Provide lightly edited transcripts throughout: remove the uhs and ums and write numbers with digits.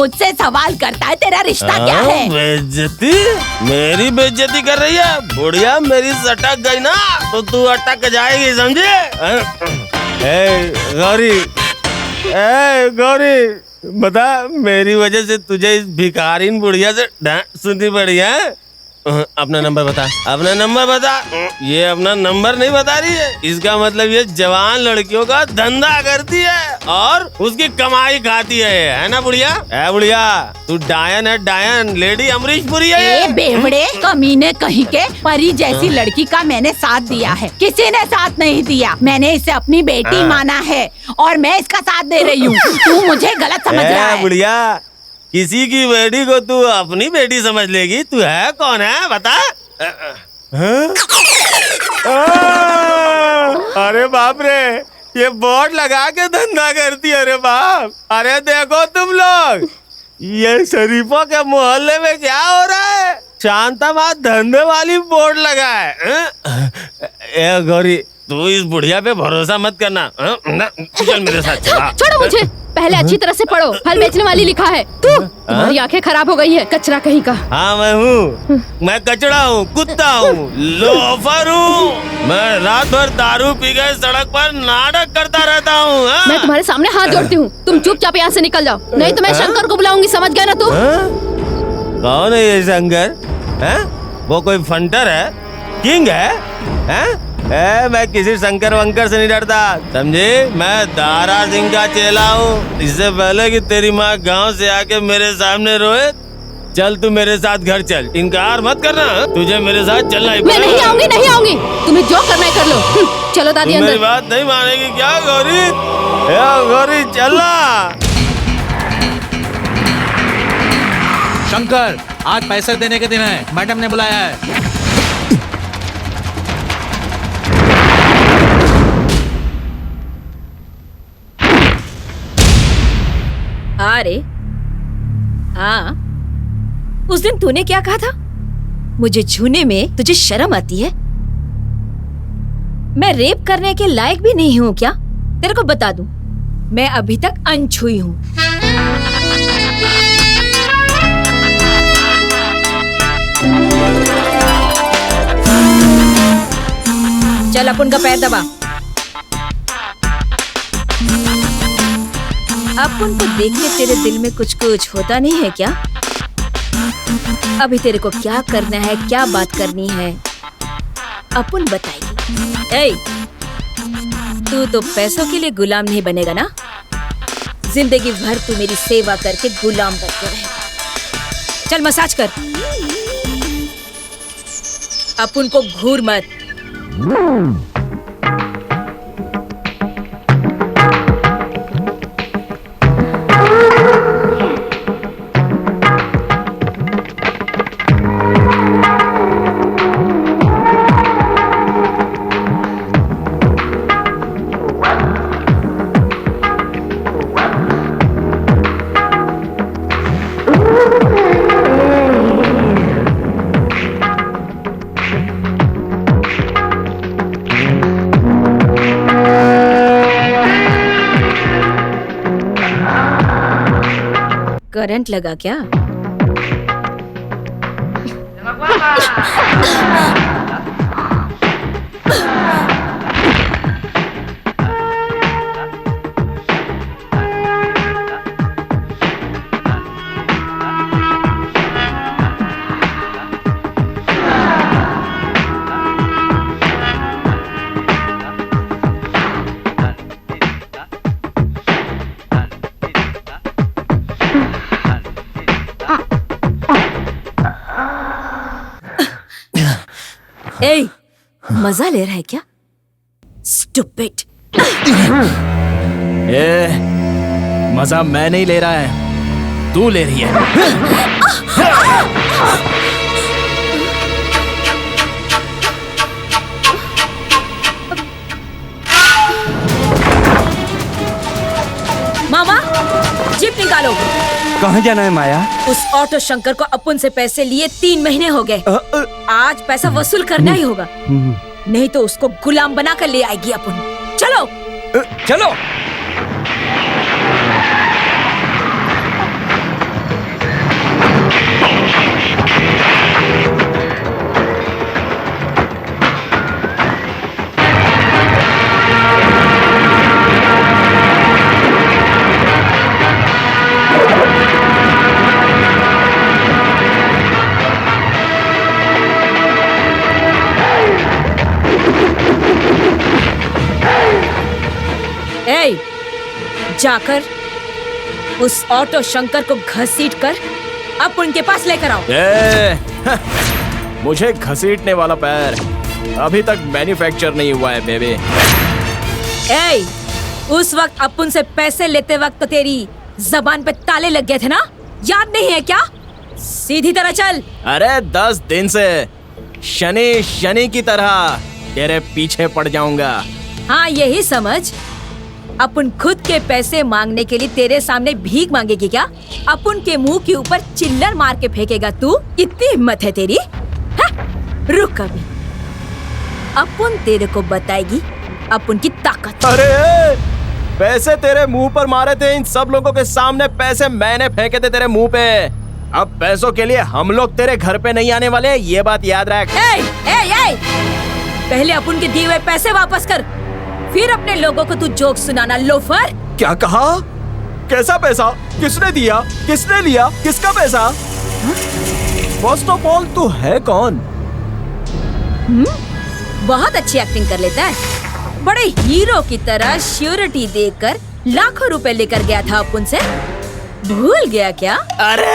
मुझसे सवाल करता है तेरा रिश्ता क्या है? बेइज्जती? मेरी बेइज्जती कर रही है? बुढ़िया मेरी सटक गई ना तो तू अटक जाएगी, समझे? गौरी, गौरी बता, मेरी वजह से तुझे इस भिखारीन बुढ़िया से डांट सुननी पड़ी है? अपना नंबर बता, अपना नंबर बता। ये अपना नंबर नहीं बता रही है, इसका मतलब ये जवान लड़कियों का धंधा करती है और उसकी कमाई खाती है ना बुढ़िया? बुढ़िया तू डायन है, डायन, लेडी अमरीश पुरी है। बेवड़े कमीने कहीं के, परी जैसी लड़की का मैंने साथ दिया है, किसी ने साथ नहीं दिया। मैंने इसे अपनी बेटी माना है और मैं इसका साथ दे रही हूँ। तू मुझे गलत समझ रहा है। बुढ़िया, किसी की बेटी को तू अपनी बेटी समझ लेगी? तू है कौन है बता? अरे बाप रे, ये बोर्ड लगा के धंधा करती है। अरे बाप, अरे देखो तुम लोग, ये शरीफों के मोहल्ले में क्या हो रहा है? शांताबाद धंधे वाली बोर्ड लगा है। गौरी, तू इस बुढ़िया पे भरोसा मत करना। चल मेरे साथ चल। छोड़ो मुझे, पहले अच्छी तरह से पढ़ो। फल बेचने वाली लिखा है तू। तुम्हारी आंखें खराब हो गई है, कचरा कहीं का। हाँ मैं हूँ, मैं कचड़ा हूँ, कुत्ता हूँ, लोफर हूँ। मैं रात भर दारू पी के सड़क पर नाटक करता रहता हूँ। मैं तुम्हारे सामने हाथ जोड़ती हूँ, तुम चुपचाप यहाँ से निकल जाओ, नहीं तो मैं शंकर को बुलाऊंगी, समझ गया ना तू? कौन है ये शंकर? वो कोई फंटर है? किंग है? मैं किसी शंकर वंकर से नहीं डरता, समझे? मैं दारा सिंह का चेला हूँ। इससे पहले कि तेरी माँ गांव से आके मेरे सामने रोए, चल तू मेरे साथ घर चल। इनकार मत करना, तुझे मेरे साथ चलना ही पड़ेगा। मैं नहीं आऊंगी, नहीं आऊंगी, तुम्हें जो करना है कर लो। चलो दादी अंदर। मेरी बात नहीं मानेगी क्या गौरी? गौरी चलना। शंकर, आज पैसे देने के दिन है, मैडम ने बुलाया है। अरे हाँ, उस दिन तूने क्या कहा था? मुझे छूने में तुझे शर्म आती है? मैं रेप करने के लायक भी नहीं हूँ क्या? तेरे को बता दूं, मैं अभी तक अनछुई हूँ। चल अपन का पैर दबा। अपन को देख के तेरे दिल में कुछ कुछ होता नहीं है क्या? अभी तेरे को क्या करना है, क्या बात करनी है, अपन बताएगी। तू तो पैसों के लिए गुलाम नहीं बनेगा ना? जिंदगी भर तू मेरी सेवा करके गुलाम बनते रहे। चल मसाज कर, अपन को घूर मत। करंट लगा क्या? ए, मजा ले रहा है क्या? स्टूपिड। मजा मैं नहीं ले रहा है, तू ले रही है। मामा, जीप निकालो। कहाँ जाना है माया? उस ऑटो शंकर को अपन से पैसे लिए 3 महीने हो गए। आज पैसा वसूल करना ही होगा, नहीं तो उसको गुलाम बना कर ले आएगी अपन। चलो चलो। जाकर उस ऑटो शंकर को घसीट कर अब उनके पास लेकर आओ। मुझे घसीटने वाला पैर अभी तक मैन्युफैक्चर नहीं हुआ है बेबी। ए, उस वक्त अपन से पैसे लेते वक्त तो तेरी जबान पे ताले लग गए थे ना, याद नहीं है क्या? सीधी तरह चल। अरे 10 दिन से शनि की तरह तेरे पीछे पड़ जाऊंगा। हाँ, यही समझ। अपन खुद के पैसे मांगने के लिए तेरे सामने भीख मांगेगी क्या? अपन के मुंह के ऊपर चिल्लर मार के फेंकेगा तू? इतनी हिम्मत है तेरी? रुक अभी, अपन तेरे को बताएगी अपन की ताकत। अरे पैसे तेरे मुंह पर मारे थे इन सब लोगों के सामने, पैसे मैंने फेंके थे तेरे मुंह पे। अब पैसों के लिए हम लोग तेरे घर पे नहीं आने वाले, ये बात याद रख। पहले अपन के दिए हुए पैसे वापस कर, फिर अपने लोगों को तू जोक सुनाना, लोफर। क्या कहा? कैसा पैसा? किसने दिया? किसने लिया? किसका पैसा? फर्स्ट ऑफ ऑल तू है कौन? बहुत अच्छी एक्टिंग कर लेता है। बड़े हीरो की तरह श्योरिटी देकर लाखों रुपए लेकर गया था अपन से, भूल गया क्या? अरे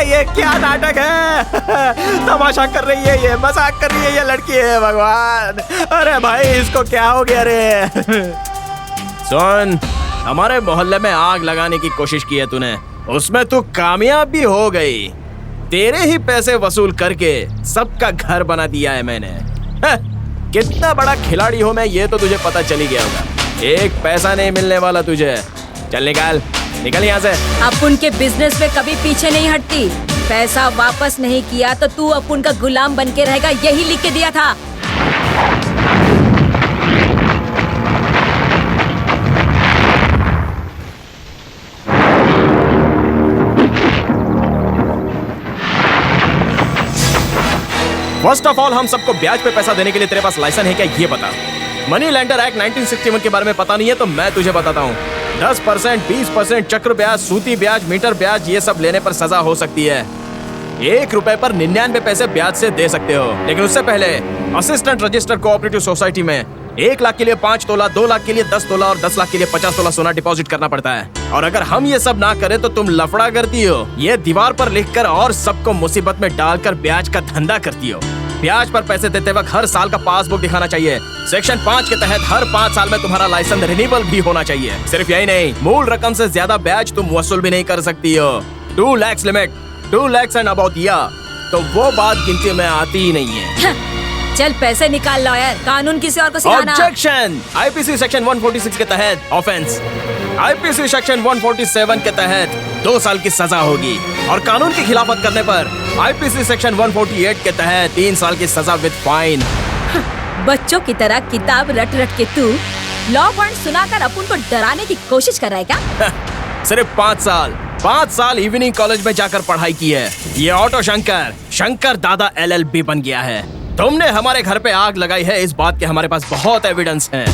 ये क्या नाटक है? तमाशा कर रही है ये, मजाक कर रही है ये लड़की है, भगवान। अरे भाई इसको क्या हो गया रे? सुन, हमारे मोहल्ले में आग लगाने की कोशिश की है तूने, उसमें तू कामयाब भी हो गई। तेरे ही पैसे वसूल करके सबका घर बना दिया है मैंने। कितना बड़ा खिलाड़ी हो मैं ये तो तुझे पता चली गया होगा। एक पैसा नहीं मिलने वाला तुझे। चल निकल यहाँ से। अपन के बिजनेस में कभी पीछे नहीं हटती। पैसा वापस नहीं किया तो तू अपन का गुलाम बन के रहेगा, यही लिख के दिया था। फर्स्ट ऑफ ऑल हम सबको ब्याज पे पैसा देने के लिए तेरे पास लाइसेंस है क्या, ये बता। मनी लैंडर एक्ट 1961 के बारे में पता नहीं है तो मैं तुझे बताता हूँ। 10%, 20% चक्र ब्याज, सूती ब्याज, मीटर ब्याज, ये सब लेने पर सजा हो सकती है। 1 रुपए पर 99 पैसे ब्याज से दे सकते हो। लेकिन उससे पहले असिस्टेंट रजिस्टर्ड कोऑपरेटिव सोसाइटी में 1 लाख के लिए 5 तोला, 2 लाख के लिए 10 तोला और 10 लाख के लिए 50 तोला सोना डिपॉजिट करना पड़ता है। और अगर हम ये सब ना करें तो तुम लफड़ा करती हो, ये दीवार पर लिखकर और सबको मुसीबत में डालकर ब्याज का धंधा करती हो। ब्याज पर पैसे देते वक्त हर साल का पासबुक दिखाना चाहिए। सेक्शन 5 के तहत हर 5 साल में तुम्हारा लाइसेंस रिन्यूअल भी होना चाहिए। सिर्फ यही नहीं, मूल रकम से ज्यादा ब्याज तुम वसूल भी नहीं कर सकती हो। 2 lakh limit, 2 lakh and about year, तो वो बात गिनती में आती ही नहीं है। चल पैसे निकाल लॉयर, कानून किसी और को सिखाना। ऑब्जेक्शन! आईपीसी सेक्शन 146 के तहत ऑफेंस, आईपीसी सेक्शन 147 के तहत 2 साल की सजा होगी और कानून की खिलाफत करने पर आईपीसी सेक्शन 148 के तहत 3 साल की सजा विद फाइन। बच्चों की तरह किताब रट रट के तू लॉ पॉइंट सुनाकर अपन को डराने की कोशिश कर रहा है क्या? सिर्फ 5 साल इवनिंग कॉलेज में जाकर पढ़ाई की है। ये ऑटो शंकर दादा LLB बन गया है। तुमने हमारे घर पे आग लगाई है, इस बात के हमारे पास बहुत एविडेंस है।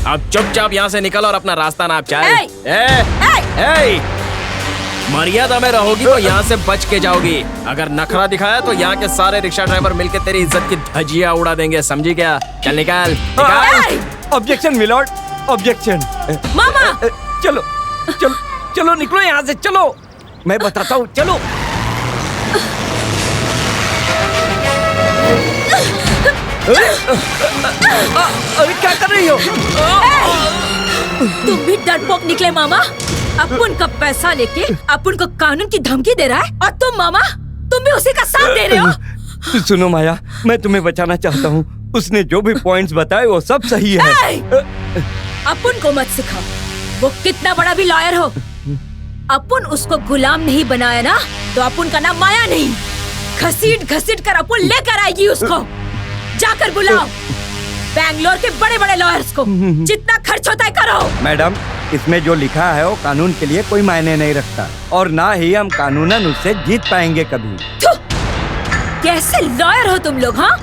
अब चुपचाप यहाँ से निकल और अपना रास्ता नाप चाहे। मर्यादा में रहोगी तो यहाँ से बच के जाओगी। अगर नखरा दिखाया तो यहाँ के सारे रिक्शा ड्राइवर मिलके तेरी इज्जत की धज्जियां उड़ा देंगे, समझी क्या? चल निकाल। Objection milord, objection. मामा चलो चलो चलो निकलो यहाँ से, चलो मैं बताता हूँ, चलो। अरे क्या कर रही हो? तुम भी डरपोक निकले मामा। अपन का पैसा लेके अपन को कानून की धमकी दे रहा है और तुम मामा, तुम भी उसी का साथ दे रहे हो। सुनो माया, मैं तुम्हें बचाना चाहता हूँ। उसने जो भी पॉइंट्स बताए वो सब सही है। अपन को मत सिखाओ, वो कितना बड़ा भी लॉयर हो। अपन उसको गुलाम नहीं बनाया ना तो अपन का नाम माया नहीं। घसीट कर अपन लेकर आएगी उसको। जाकर बुलाओ बैंगलोर के बड़े बड़े लॉयर्स को, जितना खर्च होता है करो। मैडम, इसमें जो लिखा है वो कानून के लिए कोई मायने नहीं रखता और ना ही हम कानूनन उससे जीत पाएंगे कभी। कैसे लॉयर हो तुम लोग? हाँ,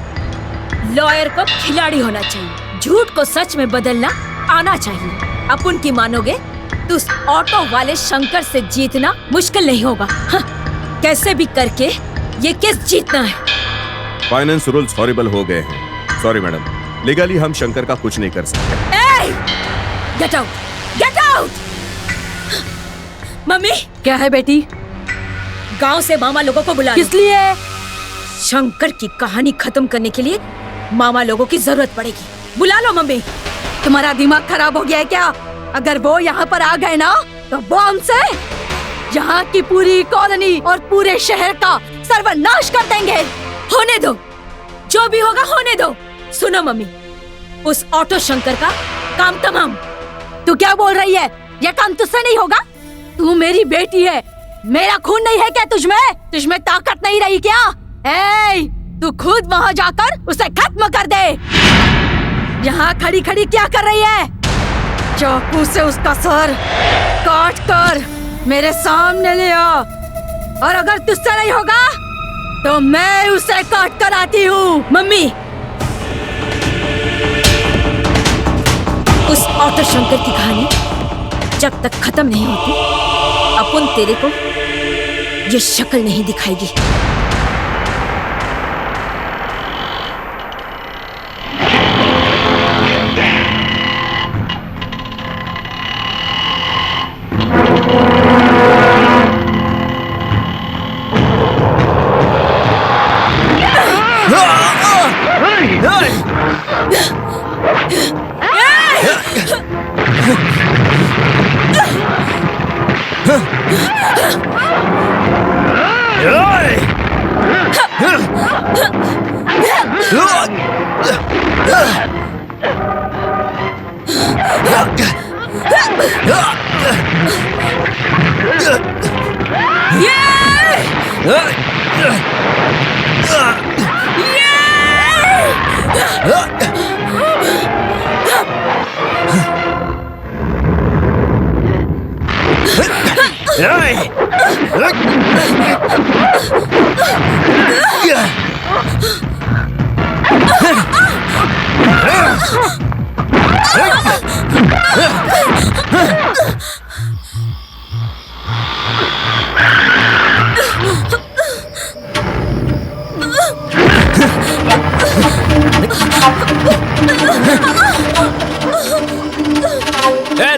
लॉयर को खिलाड़ी होना चाहिए, झूठ को सच में बदलना आना चाहिए। अपन की मानोगे तो उस ऑटो वाले शंकर से जीतना मुश्किल नहीं होगा। हाँ, कैसे भी करके ये केस जीतना है। फाइनेंस रूल्स हॉरिबल हो गए हैं। सॉरी मैडम, लीगली हम शंकर का कुछ नहीं कर सकते। Get out, get out. Mummy क्या है बेटी? गांव से मामा लोगों को बुला लो। किस लिए? शंकर की कहानी खत्म करने के लिए मामा लोगों की जरूरत पड़ेगी। बुला लो मम्मी। तुम्हारा दिमाग खराब हो गया है क्या? अगर वो यहाँ पर आ गए ना तो बॉम्ब से यहाँ की पूरी कॉलोनी और पूरे शहर का सर्वनाश कर देंगे। होने दो, जो भी होगा होने दो। सुनो मम्मी, उस ऑटो शंकर का काम तमाम। तू क्या बोल रही है? ये काम तुझसे नहीं होगा। तू मेरी बेटी है, मेरा खून नहीं है क्या तुझमें? तुझमें ताकत नहीं रही क्या? ए, तू खुद वहाँ जाकर उसे खत्म कर दे। यहाँ खड़ी खड़ी क्या कर रही है? चाकू से उसका सर काट कर मेरे सामने ले आ, और अगर तुझसे नहीं होगा तो मैं उसे काट कर आती हूँ। मम्मी, उस ऑटो शंकर की कहानी जब तक खत्म नहीं होती अपन तेरे को ये शक्ल नहीं दिखाएगी।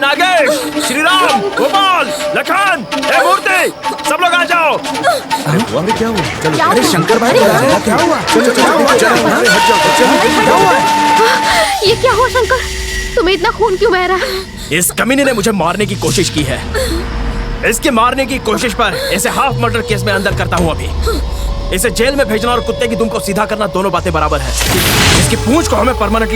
नागेश, श्रीराम, गोपाल, लखन, मूर्ति, सब लोग आ जाओ। अरे क्या हुआ? चलो, अरे शंकर भाई क्या हुआ? चलो क्या हुआ? ये क्या हुआ शंकर? तुम्हें इतना खून क्यों बह रहा है? इस कमीने ने मुझे मारने की कोशिश की है। इसके मारने की कोशिश पर इसे हाफ मर्डर केस में अंदर करता हूँ अभी। इसे जेल में भेजना और कुत्ते की दुम को सीधा करना दोनों बातें बराबर है। इसकी पूंछ को हमें परमानेंटली